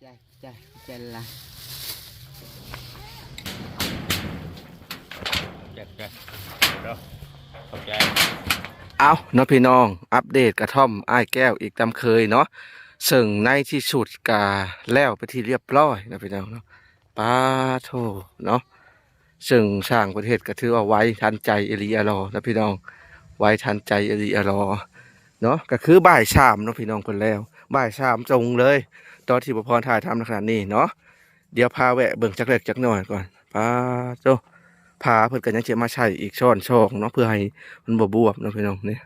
Chà là เข้าใจ เอาเนาะพี่น้องอัปเดตกระท่อมอ้ายแก้วอีกตามเคยเนาะซึ่งในที่สุดกาแล้วไปที่เรียบร้อยนะพี่น้องเนาะป้าโทเนาะซึ่งสร้างประเทศก็ถือว่าไว้ทันใจเอลีอารอนะพี่น้องไว้ทันใจเอลีอารอเนาะก็คือบ่ายสามเนาะพี่น้องคนแล้วบ่ายสามจงเลยตอนที่ประพรถ่ายทำในขณะนี้เนาะเดี๋ยวพาแวะเบิ่งจักเล็กจักหน่อยก่อนป้าโตพาเพิ่นกันยังจะมาใช้อีกช้อนช่องเนาะเพื่อให้มันบ่บวบเนาะพี่น้องเนี่ย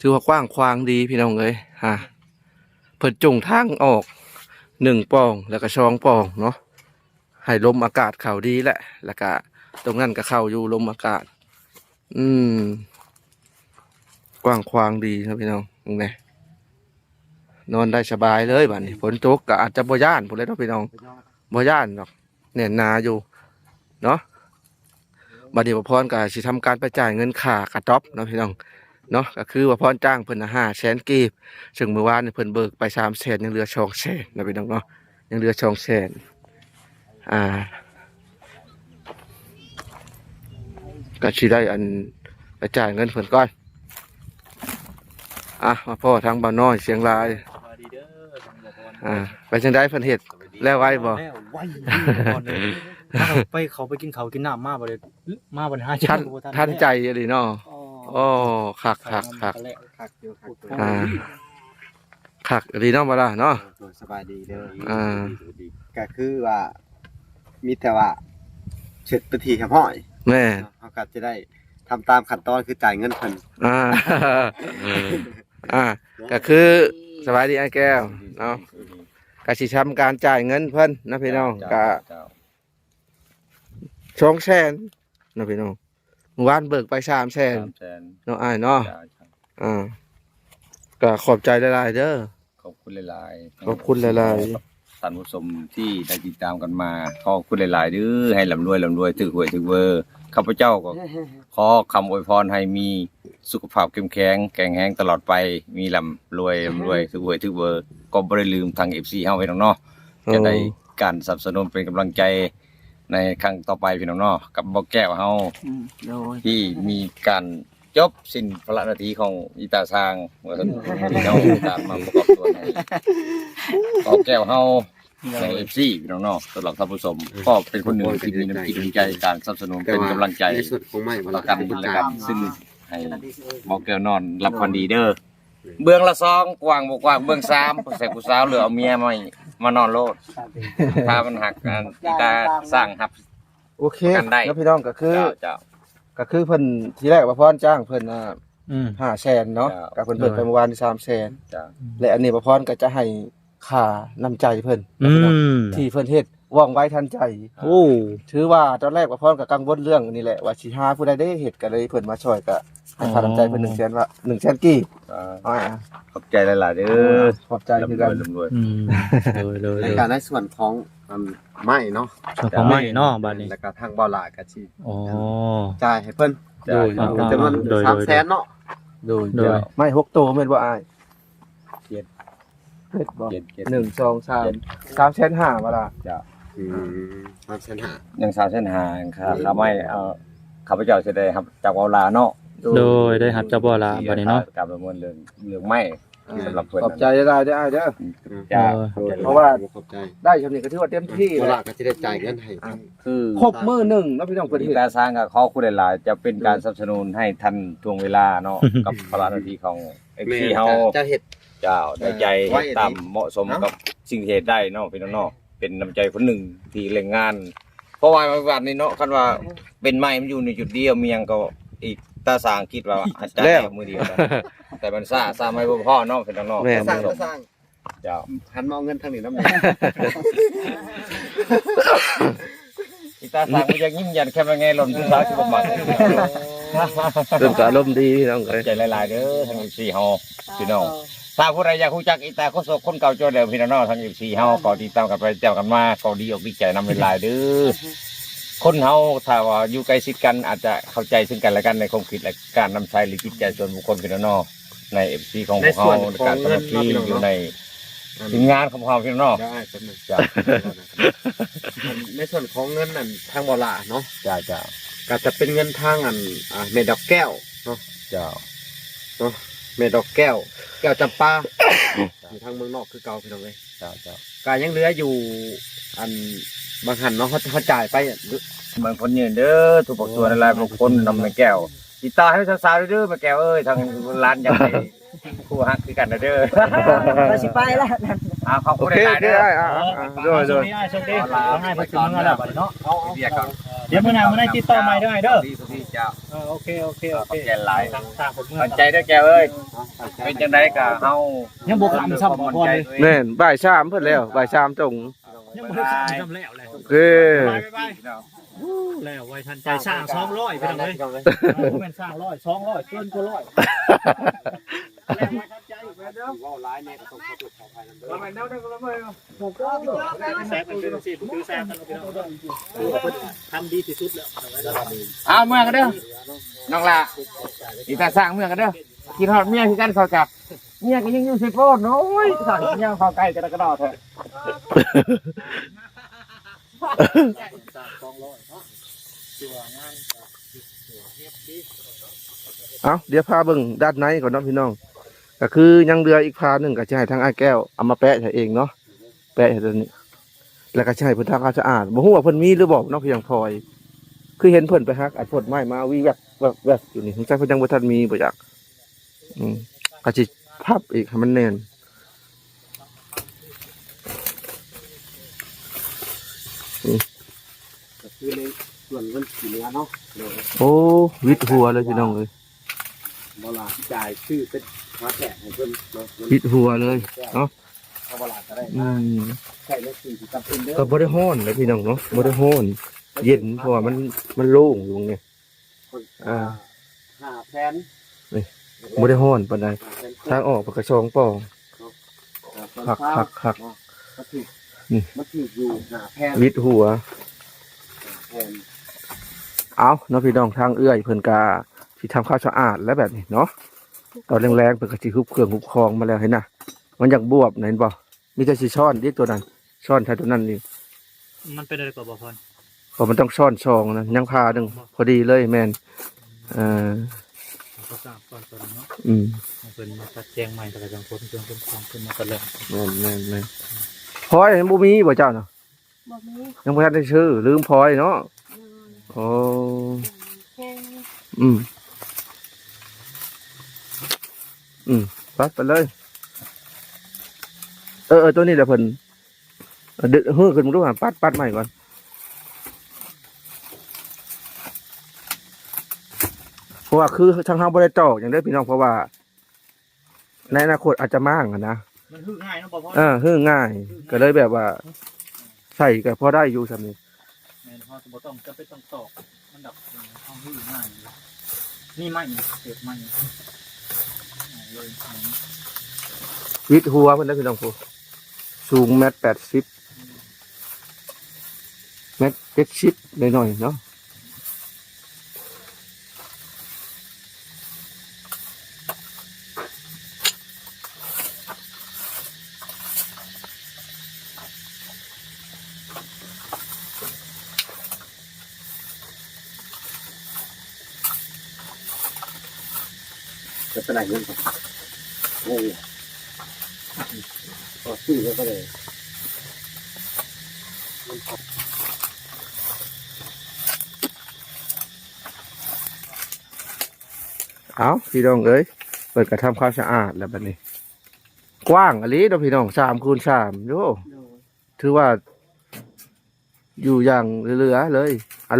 ถือว่ากว้างขวางดีพี่น้องเอ้ยฮะเพิ่นจุงทางออก1ป่องแล้วก็2ป่องเนาะให้ลมอากาศเข้าดีแหละแล้วก็ตรงนั้นก็เข้าอยู่ลมอากาศกว้างขวางดีนะพี่น้องนี่นอนได้สบายเลยบัดนี้ฝนตกก็อาจจะบ่ย่านพุ่นเลยเนาะพี่น้องบ่ย่านหรอกแน่นหนาอยู่เนาะบัดนี้บ่พรก็สิทำการไปจ่ายเงินค่ากระต๊อบเนาะพี่น้องเนาะก็คือว่าพรจ้างเพิ่น500,000กีบซึ่งเมื่อวานนี่เพิ่นเบิกไป300,000ยังเหลือ200,000นะพี่น้องเนาะยังเหลือ200,000ก็สิได้อันไปจ่ายเงินเพิ่นก่อนมาพ่อทางบ้านน้อยเชียงรายไปจังได๋เพิ่นเฮ็ดแล้วไว้บ่ ไปเขาไปกินเขากินน้ำมาบ่ได้มาบ่ได้หา ท่านใจอะไรเนาะโอ้คักคักดีเนาะบ่ล่ะเนาะ สบายดีเด้อ ก็คือว่ามีแต่ว่าเช็ดตัวทีครับพ่อย แม่ เขาก็จะได้ทำตามขั้นตอนคือจ่ายเงินเพิ่น ก็คือสบายดีไอ้แก้วเนาะก็สิทำการจ่ายเงินเพิ่นนะพี่น้องก็200,000นะพี่น้องเมื่อวานเบิกไป300,000เนาะอ้ายเนาะก็ขอบใจหลายๆเด้อ ขอบคุณหลายๆ ขอบคุณหลายๆ ท่านผู้ชมที่ได้ติดตามกันมาขอบคุณหลายๆเด้อให้ร่ำรวยถึกหวยถึกเวอร์ข้าพเจ้าก็ขอคำอวยพรให้มีสุขภาพเข้มแข็งแข็งแรงตลอดไปมีร่ำรวยถึกหวยถึกเวอร์ก็บ่ได้ลืมทาง FC เฮาพี่น้องเนาะจะได้การสนับสนุนเป็นกำลังใจในครั้งต่อไปพี่น้องเนาะกับบ่แก้วเฮาที่มีการจบสิ้นพระนาทีของอีตาสร้างว่าซั่นพี่น้องการมาประกอบตัวในบ่แก้วเฮาใน FC พี่น้องเนาะสำหรับท่านผู้ชมก็เป็นคนหนึ่งที่มีน้ำจิตน้ำใจการสนับสนุนเป็นกำลังใจ ในส่วนของไม้ ต่อกันและกันซึ่งให้บ่แก้วนอนรับคนดีเด้อเบื้องละ2กว้างบ่กว้างเบื้อง3ใส่ผู้สาวเหลือเอาเมียมานอนโลดถ้ามันหักกันอีตาสร้างครับ โอเค กันได้ แล้วพี่น้องก็คือ เจ้า ก็คือเพิ่นทีแรกว่าพรจ้างเพิ่น500,000เนาะกับเพิ่นเบิกไปเมื่อวานที่300,000 จ้า และอันนี้ประพรก็จะให้ค่าน้ำใจเพิ่นที่เพิ่นเฮ็ดว่องไวทันใจ โอ้ ถือว่าตอนแรกประพรก็กังวลเรื่องนี้แหละว่าสิหาผู้ใดได้เฮ็ดก็เลยเพิ่นมาช่วยก็ให้ค่าน้ำใจเพิ่น100,000ว่า100,000กี่ ขอบใจหลายๆเด้อ ขอบใจคือกัน รวย เลย ในการในส่วนของไม้เนาะ ส่วนของใหม่เนาะบัดนี้ แล้วก็ทางบ่อหลาก็สิ อ๋อ จ่ายให้เพิ่น ๆจ้า จำนวน300,000เนาะ โดยไม่6โตแม่นบ่อ้ายเฮ็ดบ่ เจ็ด 1 2 3 3,500บ่ล่ะ 3,500 ยัง3เส้นหางค่าไม่ข้าพเจ้าสิได้ครับจากเวลาเนาะ โดยได้หับเจ้าบ่ละบัดนี้เนาะ การประเมินเรื่องไม่สำหรับเพิ่น ขอบใจหลายๆเด้ออ้ายเด้อ จ้า เพราะว่า ขอบใจ ได้ชำนี้ก็ถือว่าเต็มที่ บ่อห แล้ ลาว ก็สิได้จ่ายเงินให้ คือ ครบมื้อหนึงเนาะพี่น้องเพิ่น อี เฮ็ด ตาสร้างก็ขอคุณหลายๆจะเป็นการสนับสนุนให้ทันทวงเวลาเนาะกับพระนาทีของ FC เฮา จะเฮ็ด เจ้าได้ใจ ไว้ ตามเหมาะสมกับสิ่งที่เหตุได้เนาะพี่น้องเนาะเป็นน้ำใจคนหนึ่งที่เร่งงาน เพราะว่าวันนี้เนาะคันว่าเป็นไม้มันอยู่ในจุดเดียวเมียงก็อีกตาสร้างคิดว่าอาจจะแล้วมือเดียวนะแต่มันซ่าไม่พอเนาะพี่น้องเนาะ สร้างสร้าง เจ้า หันมองเงินทางนี้นำ อีตาสร้างมันยังยิ้มยันแค่ว่าไงหล่นผู้สาวที่บ่มัก เริ่มก็อารมณ์ดีพี่น้องเอ้ย ใจหลายๆเด้อทั้ง4เฮาพี่น้องถ้าผู้ใดอยากรู้จักอีตาโคศกคนเก่าจอเดิมพี่น้องเนาะทั้ง4เฮาก็ติดตามกันไปเจ้ากันมาก็ดีอกดีใจนำหลายๆเด้อคนเฮาถ้าว่าอยู่ใกล้ชิดกันอาจจะเข้าใจซึ่งกันและกันในความคิดและการนำใช้หรือจิตใจส่วนบุคคลพี่น้องเนาะใน FC ของพวกเฮาในการสามัคคีอยู่ใน ทีมงานของเราพี่น้อง ได้เป็นหนึ่ง จ้า ในส่วนของเงินนั่นทางบลาเนาะ จ้าจ้า ก็จะเป็นเงินทางเมดอกแก้วเนาะ จ้า เมดอกแก้ว แก้วจำปาอยู่ทางเมืองนอกคือเก่าพี่น้องเลย จ้าจ้า ก็ยังเหลืออยู่อันบางหันเนาะเขาจ่ายไป เหมือนคนยืนเด้อถูกบอกตัวอะไรบางคนนำมาแก้วติดต่อให้สาวๆเด้อมาแก้วเอ้ยทางร้านอยากให้คู่ฮักคือกันนะเด้อ เราสิไปแล้ว ขอบ โอ คุณ เค หลายๆ ได้ เด้อ ด้วย โช ด้ว ค ย ดีอ้ายโชคดีเอาให้เพิ่นสิมื้อแล้วบัดนี้เนาะ เรียกก่อน เดี๋ยวมื้อหน้ามื้อไหนติดต่อใหม่เด้อไอ้เด้อ ดีเจ้า โอเคโอเคโอเค แก่หลาย ทางผมเมื่อ มั่นใจเด้อแก้วเอ้ยเป็นจังไดก็เฮา ยังบ่คำซ้ำบ่พอเลย แม่นบ่ายสามเพิ่นแล้วบ่ายสามตรง ยังบ่ได้คำซ้ำแล้วเลย โอเค ไปแล้วไว้ทันใจสร้าง200ไปทางเลยบ่แม่นสร้าง100 200เกินกว่า100แล้วไว้ทันใจอีกแล้วเด้อ ว่าร้ายเนี่ยก็ต้องขอตรวจขอภัยนั่นเด้อ แซฟเป็นสิคือแซฟกันพี่น้องทำดีที่สุดแล้ว เอาเมื่อกันเด้อน้องละอีตาสร้างเมื่อกันเด้อกินฮอดเมียคือกันเขาจับเมียก็ยังอยู่สิโพดโอ้ยสั่งเมียเข้าใกล้กันกระดอเถอะ เอาเดี๋ยวพาเบิ่งด้านในก่อนเนาะพี่น้องก็คือยังเรืออีกพาหนึ่งก็จะให้ทางอ้ายแก้วเอามาแปะให้เองเนาะแปะให้ตัวนี้ แล้วก็จะให้เพิ่นทำความสะอาดบ่ฮู้ว่าเพิ่นมีหรือบ่เนาะคือยังพลอย คือเห็นเพิ่นไปฮักอัดผลไม้มาวิแวบอยู่นี่สงสัยเพิ่นยังบ่ทันมีบ่จักก็สิพับอีกให้มันแน่น ก็คือในส่วนเงินสีเหลือเนาะเดี๋ยว โอ้วิดหัวเลยพี่น้องเอ้ย บลาจ่ายชื่อเป็นมาแกะให้เพิ่นเนาะ วิดหัวเลยเนาะ ถ้าบลาก็ได้ อืม ใช่แล้วสิ่งที่จำเป็นเด้อ ก็บ่ได้ฮ้อนเลยพี่น้องเนาะบ่ได้ฮ้อนเย็นเพราะว่ามันโล่งอยู่ตรงนี้ แผน บ่ได้ฮ้อนปานใดทางออกปากกระชองป่อง หัก มันถืออยู่แผน วิดหัว แผน เอาเนาะพี่น้องทางเอื้อยเพิ่นกาที่ทำข้าวสะอาดแล้วแบบนี้เนาะตอนแรงๆเพิ่นก็สิฮุบเครื่องฮุบคองมาแล้วเห็นน่ะมันอยากบวบเห็นบ่มีแต่สิช้อนเรียกตัวนั้นช้อนแท้ตัวนั้นนี่ มันเป็นอะไรกับบ่พร เพราะมันต้องช้อนชองนะยังพาหนึงพอดีเลยแม่นเอ่อ ก็ทราบก่อนตอนนี้เนาะ อืม เป็นมาตัดแจงใหม่แต่ละจังคนเป็นของขึ้นมากันแล้ว แม่นพลอยยังบ่มีบ่เจ้าเนาะ บอกนี้ ยังบ่ทันได้ชื่อลืมพลอยเนาะโอ้ แค่นี้ ปัดไปเลยตัวนี้เดี๋ยวเพิ่นดึกฮื้อขึ้นมาดูหาปัดใหม่ก่อนเพราะว่าคือทางเฮาบ่ได้ตอกอย่างเด้อพี่น้องเพราะว่าในอนาคตอาจจะมั่งอะนะ มันฮือง่ายเนาะบ่พร ฮื้อง่าย ก็เลยแบบว่า ใส่ก็พอได้อยู่ซำนี้ แม่นเฮาก็บ่ต้องจะไปต้องตอกมันดับเฮาฮือง่ายนี่ไม่เก็บไม่เลย วิดหัวเพิ่นเด้อพี่น้องผู้สูง1.80 1.70หน่อยๆเนาะจะเป็นอะไรเงินโอ้ยก็ซื้อก็เลย เอาพี่น้องเอ้ยเปิดกระทำความสะอาดแล้วบัดนี้ กว้างอันนี้เนาะพี่น้อง3x3โยถือว่า อยู่อย่างเหลือๆเลย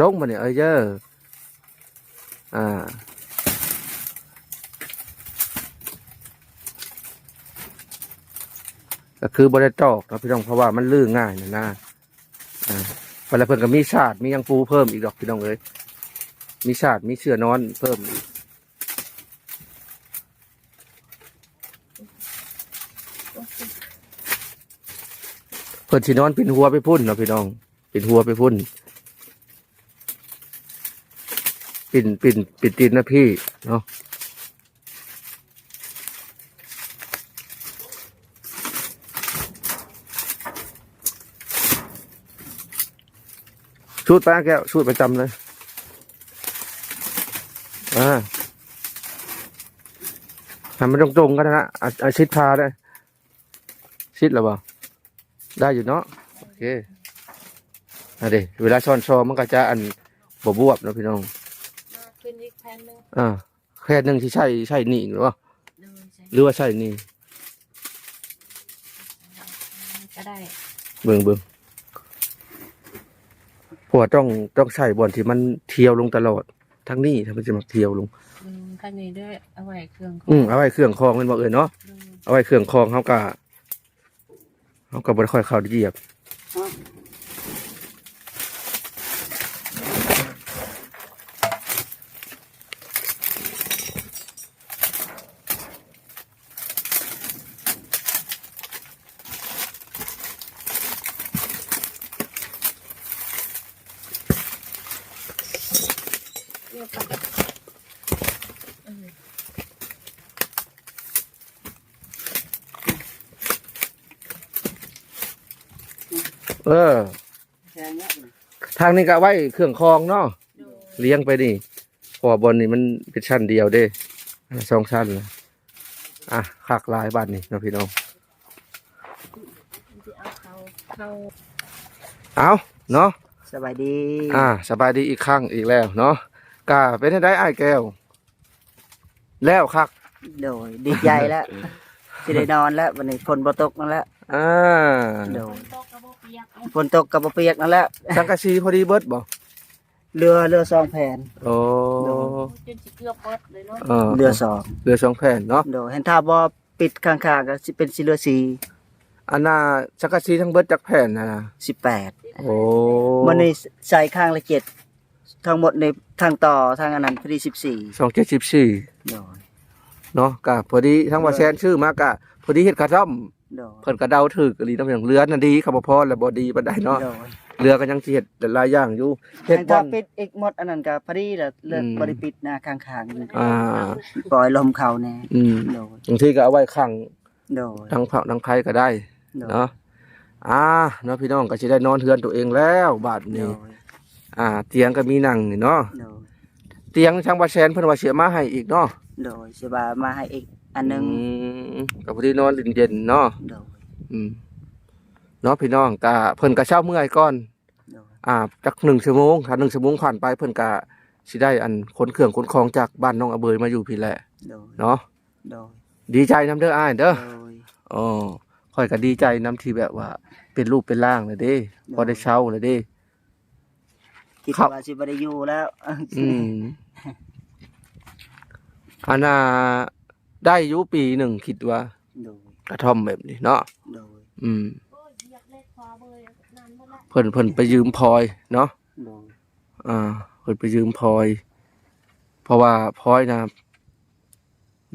ลงมาเนี่ยเจ้อก็คือบริจอกเนาะพี่น้องเพราะว่ามันลื่นง่ายนะเวลาเพิ่นก็มีชาติมียังปูเพิ่มอีกดอกพี่น้องเอ้ยมีชาติมีเสื้อนอนเพิ่มอีกเพิ่นสินอนปิ่นหัวไปพุ่นเนาะพี่น้องปิ่นหัวไปพุ่นปิ่นตีนนะพี่เนาะ ชุดไปแก้วชุดประจำเลยทำมันตรงๆกันนะอาชิดพาได้ชิดหรือเปล่าได้อยู่เนาะโอเคเดี๋ยวเวลาช้อนชอมันก็จะอันบวบนะพี่น้อง ขึ้นอีกแผ่นหนึง แค่หนึ่งที่ใช่นี่หรือว่า ดูใส่ หรือว่าใช่นี่ ก็ได้ เบิ่งเพราะว่าต้องใส่บอลที่มันเที่ยวลงตลอดทั้งนี้ถ้ามันจะมาเที่ยวลง ข้างนี้ด้วยเอาไว้เครื่อง เอาไว้เครื่องคองมันบอกเนาะเอาไว้เครื่องคองเขาก็บ่ได้ค่อยเข้าเหยียบทางนี้ก็ไว้เครื่องคองเนาะเลี้ยงไปนี่พอบอลนี่มันเป็นชั้นเดียวเด้สองชั้นเลยขากลายบ้านนี่นะพี่น้อง จะเอาเขา เอาเนาะ สบายดี สบายดีอีกครั้งอีกแล้วเนาะกาเป็นให้ได้อ้ายแก้ว แล้วคัก โดยดีใจแล้วจะได้นอนแล้ววันนี้ฝนบ่ตกนั่นแหละโดย โต๊ะกระบอกเปียก ฝนตกกับบ่เปียกนั่นแหละ สังกะสีพอดีเบิดบ่ เรือสองแผ่น โอ้ จนสิเกือบเปิดเลยเนาะ เรือสอง เรือสองแผ่นเนาะ โดยเห็นถ้าบ่ปิดข้างๆก็สิเป็นสิเรือสี่ อันน่ะสังกะสีทั้งเบิดจักแผ่นนะ 18 โอ้ มันนี่ใส่ข้างละ7ทั้งหมดในทางต่อทางอันนั้นพอดี14 274 โดย เนาะกะพอดีทั้งว่าแซนชื่อมากะพอดีเฮ็ดกระท่อม โดย เพิ่นก็เดาถูกอีหลีนำอย่างเรือน่ะดีครับบ่พอแล้วบ่ดีปานใดเนาะ โดย เรือก็ยังสิเฮ็ดหลายอย่างอยู่เฮ็ดบ่ ถ้า อน ปิดอีกหมดอันนั้นก็พอดีแล้วเลิกบ่ได้ปิดหน้าข้างๆนี่ อ่า ปล่อยลมเข้าแน่ โดย บางทีก็เอาไว้ข้าง โดย ดังเผาดังไผก็ได้ โดย เนาะเนาะพี่น้องก็สิได้นอนเฮือนตัวเองแล้วบาด โด นี้ ย เตียงก็มีนั่งนี่เนาะ โดย เตียงช่างว่าแซนเพิ่นว่าเสียมาให้อีกเนาะ โดยสิบามาให้อีกอันหนึง ก็พอดีนอนเย็นๆเนาะ โดย เนาะพี่น้องก็เพิ่นก็เช้าเมื่อยก่อน โดย จัก1 ชั่วโมงถ้า1 ชั่วโมงผ่านไปเพิ่นก็สิได้อันขนเครื่องขนของจากบ้านน้องอเบยมาอยู่พี่แหละ โดย เนาะ โดย ดีใจนํเด้ออ้ายเด้อ โดย อ๋อข่อยก็ดีใจนํที่แบบว่าเป็นรูปเป็นร่างเลยเด้พอได้เช้าเลยเด้ คิด ครับ ว่าสิบ่ได้อยู่แล้ว อันน่ะได้อยู่ปีหนึ่งคิดว่า โดย กระท่อมแบบนี้เนาะ โดย โอ้ยอยากเล่นขวาเบยนานหมดละ เพิ่นไปยืมพลอยเนาะ โดย เพิ่นไปยืมพลอย เพราะว่าพลอยนะ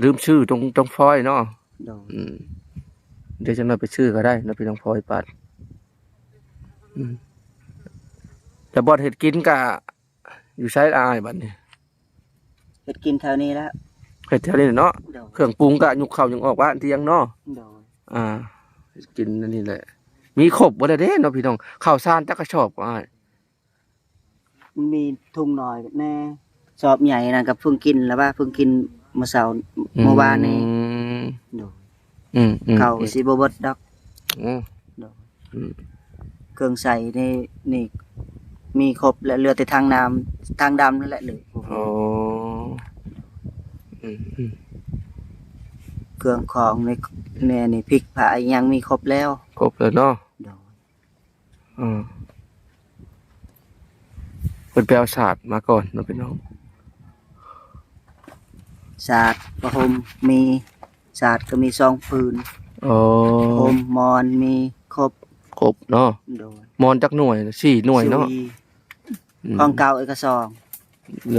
ลืมชื่อตรงพลอยเนาะ โดย เดี๋ยวจะน่อยไปชื่อก็ได้นะพี่น้องพลอยปัดแต่บอดเห็ดกินกะอยู่ใช้อายบัดนี้ เฮ็ดกินแถวนี้แล้ว เห็ดแถวนี้เนาะ โดย เครื่องปรุงกะยุกเข้ายังออกบ้านเที่ยงเนาะ โดย เฮ็ดกินนั่นนี่แหละ มีครบบ่ได้เด้เนาะพี่น้องข้าวสารจักกระสอบก็อ้าย มีทุ่งน้อยแน่สอบใหญ่นั่นก็เพิ่งกินแล้วว่าเพิ่งกินเมื่อเช้าเมื่อวานนี้โดย เขาสิบ่เบิดดอก อืม โดย อืม เครื่องใส่นี่มีครบและเหลือแต่ทางน้ำทางดำนั่นแหละเหลย อ๋ออืม เครื่องของในนี่พริกผายังมีครบแล้ว ครบแล้วเนาะ โดย เพิ่นไปเอาศาสตร์มาก่อนเนาะพี่น้อง ศาสตร์ประหมมีศาสตร์ก็มี2ปืน อ๋อ พรมมอนมีครบ ครบเนาะ โดย มอนจักหน่วย4หน่วยเนาะ ซุยของเก่าอีกก็สอง เล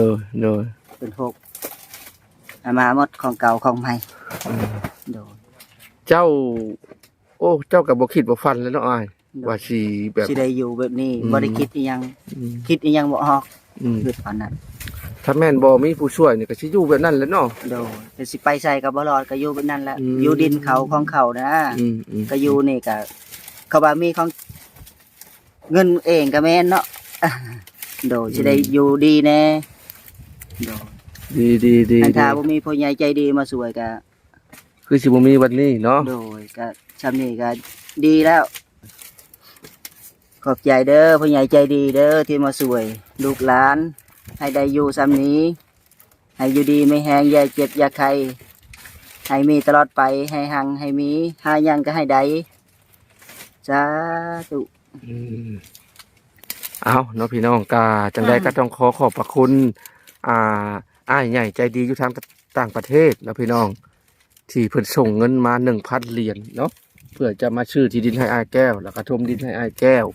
ย เป็น6เอามาหมดของเก่าของใหม่โดย เจ้าก็บ่คิดบ่ฝันแล้วเนาะอ้ายว่าสิแบบ สิได้อยู่แบบนี้ อืม บ่ได้คิดอีหยังคิดอีหยังบ่ออก อืม คือตอนนั้น ถ้าแม่นบ่มีผู้ช่วยนี่ก็สิอยู่แบบนั้นแหละเนาะ โดยแต่สิไปใส่ก็บ่รอดก็อยู่แบบนั้นแหละ อืม อยู่ดินเขาของเขานะ อืม ก็อยู่นี่ก็เขาว่ามีของเงินเองก็แม่นเนาะ โดยสิได้อยู่ดีแน่โดย ดี อันถ้าบ่มีผู้ใหญ่ใจดีมาช่วยก็ คือสิบ่มีวันนี้เนาะ โดยก็ซำนี้ก็ดีแล้ว ขอบใจเด้อผู้ใหญ่ใจดีเด้อที่มาช่วยลูกหลาน ให้ได้อยู่ซำนี้ ให้อยู่ดีไม่แห้งอย่าเจ็บอย่าไข้ให้มีตลอดไปให้หังให้มีหายังก็ให้ได้สาธุ อืมเอาเนาะพี่น้องกาจังใดก็ต้องขอขอบพระคุณอ้ายใหญ่ใจดีอยู่ทางต่างประเทศแล้วพี่น้องที่เพิ่นส่งเงินมา 1,000 เหรียญเนาะเพื่อจะมาชื่อที่ดินให้อ้ายแก้วแล้วก็ทมดินให้อ้ายแก้ว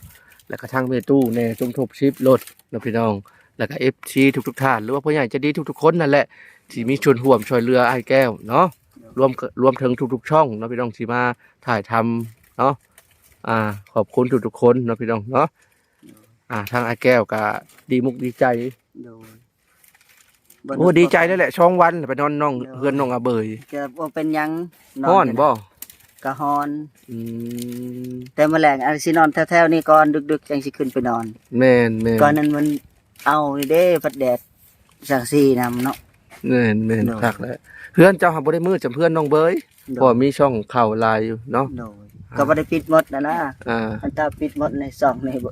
แล้วก็ทางเมตู้แน่สมทบชิปรถเนาะพี่น้องแล้วก็ FT ทุกๆท่านหรือว่าผู้ใหญ่ใจดีทุกๆคนนั่นแหละที่มีชวนร่วมช่วยเหลืออ้ายแก้วเนาะรวมถึงทุกๆช่องเนาะพี่น้องที่มาถ่ายทำเนาะขอบคุณทุกๆคนเนาะพี่น้องเนาะทางอ้ายแก้วก็ดีมุกดีใจ โดย โอ้ดีใจนั่นแหละช่องวันไปนอนน้องเพื่อนน้องอาเบย จะบ่เป็นหยัง ฮ้อนบ่ ก็ฮอน อืม แต่แมลงอันสินอนแถวๆนี่ก่อนดึกๆจังสิขึ้นไปนอน แม่น ก่อนนั้นมันเอาเด้พัดแดดสังสีนำเนาะ แม่น เนาะ คักแล้วเพื่อนเจ้าหาบ่ได้มือจำเพื่อนน้องเบยเพราะมีช่องข่าวลายอยู่เนาะ โดยก็บ่ได้ปิดหมดนะ อ่า อันถ้าปิดหมดในซ่องนี่บ่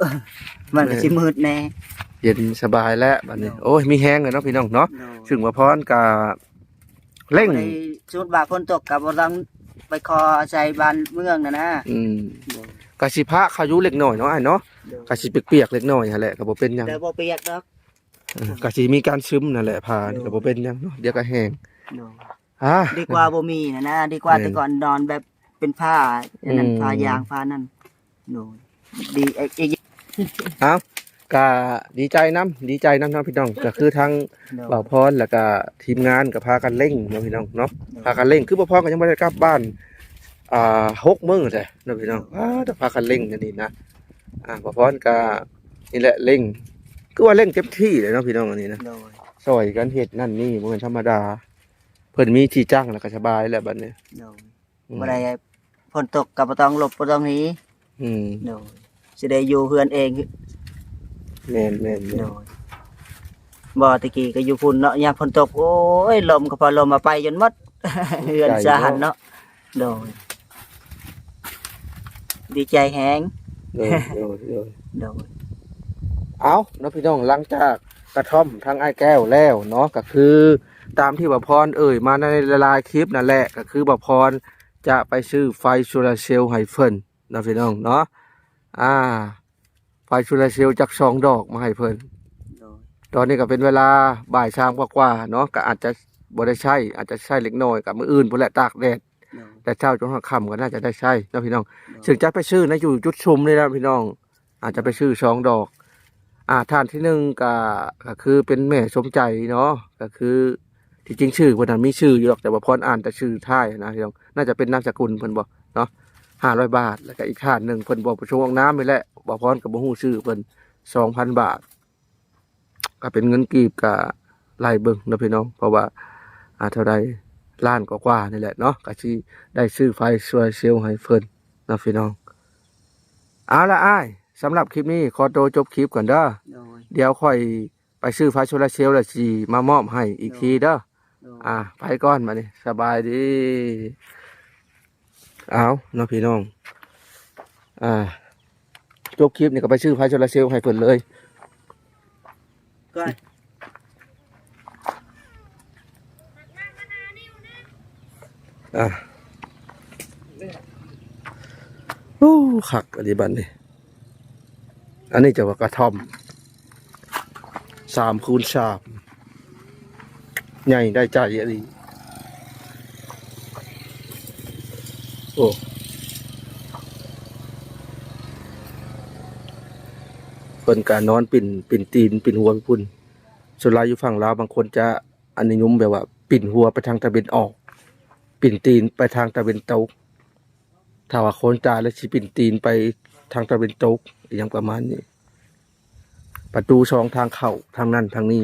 มันก็สิมืดแน่ เย็นสบายแล้วบัดนี้โอ้ยมีแฮงเลยเนาะพี่น้องเนาะ โดย ซึ่งว่าพรก็เร่ง บ่ได้สุดบาฝนตกก็บ่ต้องไปขออาศัยบ้านเมืองนะ อืม โดย กะสิพระเขาอยู่เล็กน้อยเนาะอ้ายเนาะ โดย กะสิเปียกๆเล็กน้อยหั่นแหละก็บ่เป็นหยัง แต่บ่เปียกดอก กะสิมีการซึมนั่นแหละพานี่ก็บ่เป็นหยังเนาะเดี๋ยวก็แห้ง โดย อ่า ดีกว่าบ่มีนะดีกว่า แม่น แต่ก่อนนอนแบบเป็นผ้าอันนั้น อืม ผ้ายางผ้านั่นโดยดีอีก เอาก็ดีใจน้ำเนาะพี่น้องก็คือทาง โดย บ่าวพรแล้วก็ทีมงานก็พากันเร่งเนาะพี่น้องเนาะพากันเร่งคือบ่าวพรก็ยังบ่ได้กลับบ้าน6 มื้อเลยเนาะพี่น้องแต่พากันเร่งอันนี้นะบ่าวพรก็นี่แหละเร่งคือว่าเร่งเต็มที่เลยเนาะพี่น้องอันนี้นะ โดย ซอยกันเฮ็ดนั่นนี่บ่แม่นธรรมดาเพิ่นมีที่จ้างแล้วก็สบายแล้วบัดนี้ โดยบ่ได้ฝนตกก็บ่ต้องหลบบ่ต้องหนี อืม โดยสิได้อยู่เฮือนเอง แม่น โดยบ่ตะกี้ก็อยู่พุ่นเนาะยามฝนตกโอ้ยลมก็พอลมมาไปจนหมด เฮือนสาหันเนาะโดยดีใจแฮง โดย โดย เอาเนาะพี่น้องหลังจากกระท่อมทางไอ้ายแก้วแล้วเนาะก็คือตามที่บ่าวพรมาในหลายๆคลิปนั่นแหละก็คือบ่าวพรจะไปซื้อไฟโซลาร์เซลล์ให้เพิ่นเนาะพี่น้องเนาะไฟโซลาร์เซลล์จาก2 ดอกมาให้เพิ่น โดย ตอนนี้ก็เป็นเวลาบ่าย3กว่าๆเนาะก็อาจจะบ่ได้ใช้อาจจะใช้เล็กน้อยกับมื้ออื่นพุ่นแหละตากแดด โดย แต่เช้าจนค่ำก็น่าจะได้ใช้เนาะพี่น้องถึงจะไปซื้อนะอยู่จุดชุมนี่นะพี่น้องอาจจะไปซื้อ2 ดอกท่านที่หนึ่งก็คือเป็นแม่สมใจเนาะก็คือที่จริงชื่อเพิ่นน่ะมีชื่ออยู่หรอกแต่ว่าพรอ่านแต่ชื่อท้ายนะพี่น้องน่าจะเป็นนามสกุลเพิ่นบ่เนาะ500 บาทแล้วก็อีกท่านหนึงเพิ่นบอกประชงน้ำนี่แหละบ่พรก็บ่ฮู้ชื่อเพิ่น 2,000 บาทก็เป็นเงินกีบก็ไล่เบิ่งเนาะพี่น้องเพราะว่าเท่าใดล้านกว่าๆนี่แหละเนาะก็สิได้ซื้อไฟโซลาร์เซลล์ให้เพิ่นเนาะพี่น้องเอาละอ้ายสำหรับคลิปนี้ขอตัวจบคลิปก่อนเด้อ โดย เดี๋ยวค่อยไปซื้อไฟโซลาร์เซลล์แล้วสิมามอบให้อีกทีเด้อ โดย ไปก่อนมานี่สบายดีเอาเนาะพี่น้องจบคลิปนี่ก็ไปซื้อไฟโซลาร์เซลล์ให้เพิ่นเลย ก็ โอ้ขักอันนี้บันนี่อันนี้จะว่ากระท่อม3x3ใหญ่ได้ใจอันนี้โอ้เพิ่นการนอนปิ่นตีนปิ่นหัวไปพุ่นส่วนหลายอยู่ฝั่งลาวบางคนจะอันนิยมแบบว่า ปิ่นหัวไปทางตะเวนออก ปิ่นตีนไปทางตะเวนตกถ้าว่าคนตายแล้วสิปิ่นตีนไปทางตะเวนตกอย่างประมาณนี้ ประตู2 ทางเข้าทางนั้นทางนี้